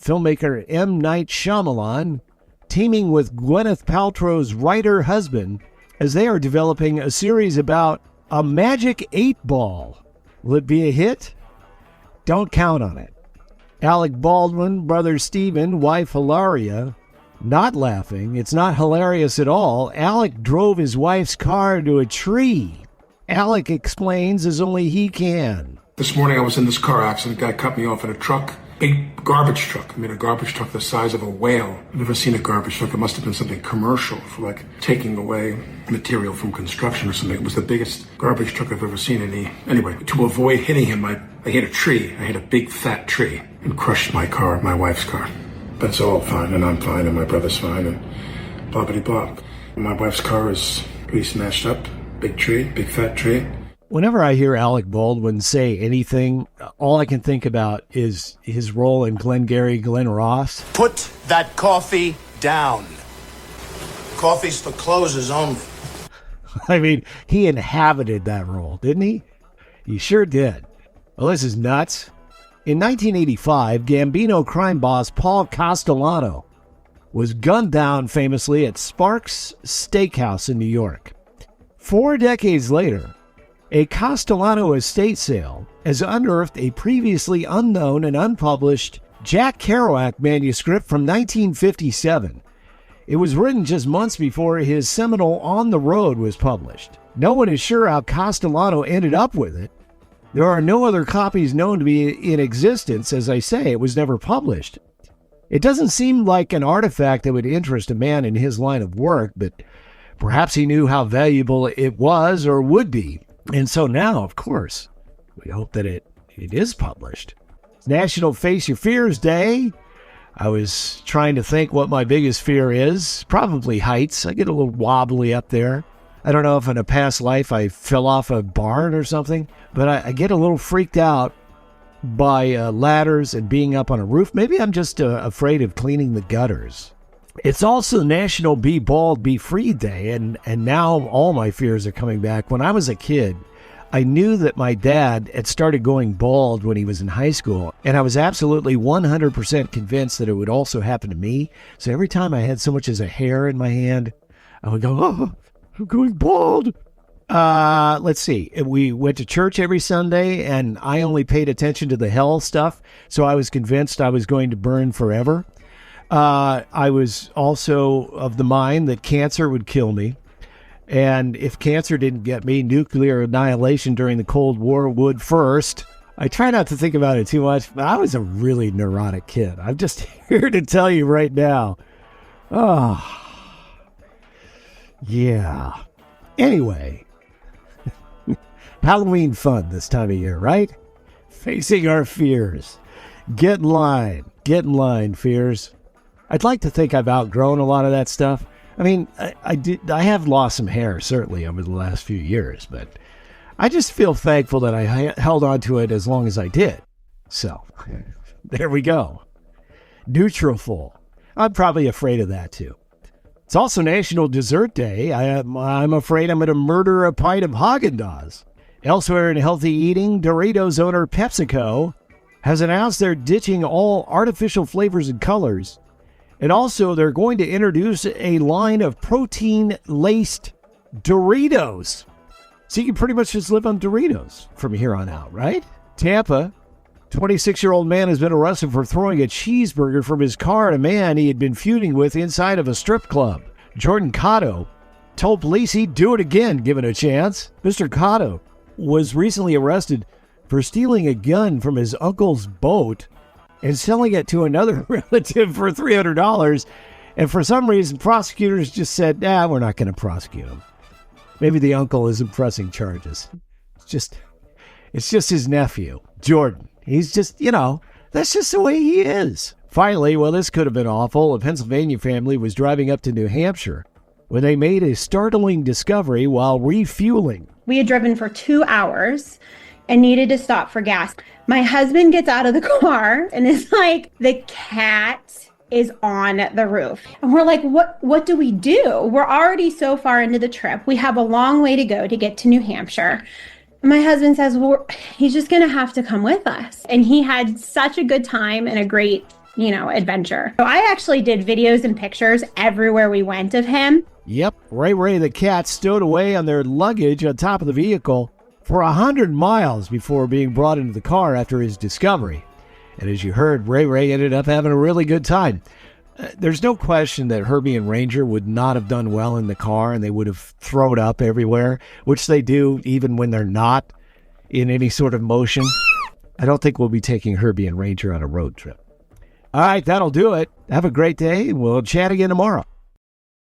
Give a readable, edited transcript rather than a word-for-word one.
filmmaker M. Night Shyamalan teaming with Gwyneth Paltrow's writer-husband as they are developing a series about a magic 8-ball. Will it be a hit? Don't count on it. Alec Baldwin, brother Stephen, wife Hilaria, not laughing. It's not hilarious at all. Alec drove his wife's car into a tree. Alec explains as only he can. This morning I was in this car accident. A guy cut me off in a truck. Big garbage truck. I mean, a garbage truck the size of a whale. I've never seen a garbage truck. It must have been something commercial for like taking away material from construction or something. It was the biggest garbage truck I've ever seen. Anyway, to avoid hitting him, I hit a tree. I hit a big fat tree and crushed my car, my wife's car. But it's all fine, and I'm fine, and my brother's fine, and blah-bitty-blah. My wife's car is pretty smashed up. Big tree, big fat tree. Whenever I hear Alec Baldwin say anything, all I can think about is his role in Glengarry Glen Ross. Put that coffee down. Coffee's for closers only. I mean, he inhabited that role, didn't he? He sure did. Well, this is nuts. In 1985, Gambino crime boss Paul Castellano was gunned down famously at Sparks Steakhouse in New York. 4 decades later, a Castellano estate sale has unearthed a previously unknown and unpublished Jack Kerouac manuscript from 1957. It was written just months before his seminal On the Road was published. No one is sure how Castellano ended up with it. There are no other copies known to be in existence. As I say, it was never published. It doesn't seem like an artifact that would interest a man in his line of work, but perhaps he knew how valuable it was or would be. And so now, of course, we hope that it is published. It's National Face Your Fears Day. I was trying to think what my biggest fear is. Probably heights. I get a little wobbly up there. I don't know if in a past life I fell off a barn or something, but I get a little freaked out by ladders and being up on a roof. Maybe I'm just afraid of cleaning the gutters. It's also National Be Bald, Be Free Day, and now all my fears are coming back. When I was a kid, I knew that my dad had started going bald when he was in high school, and I was absolutely 100% convinced that it would also happen to me. So every time I had so much as a hair in my hand, I would go, oh, I'm going bald. Let's see. We went to church every Sunday, and I only paid attention to the hell stuff, so I was convinced I was going to burn forever. I was also of the mind that cancer would kill me. And if cancer didn't get me, nuclear annihilation during the Cold War would first. I try not to think about it too much, but I was a really neurotic kid. I'm just here to tell you right now. Oh, yeah. Anyway, Halloween fun this time of year, right? Facing our fears. Get in line. Get in line, fears. I'd like to think I've outgrown a lot of that stuff. I mean, I have lost some hair, certainly, over the last few years, but I just feel thankful that I held on to it as long as I did. So, there we go. Nutrafol. I'm probably afraid of that, too. It's also National Dessert Day. I'm afraid I'm going to murder a pint of Haagen-Dazs. Elsewhere in healthy eating, Doritos owner PepsiCo has announced they're ditching all artificial flavors and colors. And also, they're going to introduce a line of protein-laced Doritos. So you can pretty much just live on Doritos from here on out, right? Tampa, 26-year-old man has been arrested for throwing a cheeseburger from his car at a man he had been feuding with inside of a strip club. Jordan Cotto told police he'd do it again, given a chance. Mr. Cotto was recently arrested for stealing a gun from his uncle's boat and selling it to another relative for $300. And for some reason, prosecutors just said, we're not going to prosecute him. Maybe the uncle isn't pressing charges. It's just his nephew, Jordan. He's just, that's just the way he is. Finally, well, this could have been awful. A Pennsylvania family was driving up to New Hampshire when they made a startling discovery while refueling. We had driven for 2 hours and needed to stop for gas. My husband gets out of the car and is like, the cat is on the roof. And we're like, what do we do? We're already so far into the trip. We have a long way to go to get to New Hampshire. My husband says, well, he's just going to have to come with us. And he had such a good time and a great adventure. So I actually did videos and pictures everywhere we went of him. Yep, Ray Ray the cat stowed away on their luggage on top of the vehicle for 100 miles before being brought into the car after his discovery. And as you heard, Ray Ray ended up having a really good time. There's no question that Herbie and Ranger would not have done well in the car, and they would have thrown up everywhere, which they do even when they're not in any sort of motion. I don't think we'll be taking Herbie and Ranger on a road trip. All right, that'll do it. Have a great day, and we'll chat again tomorrow.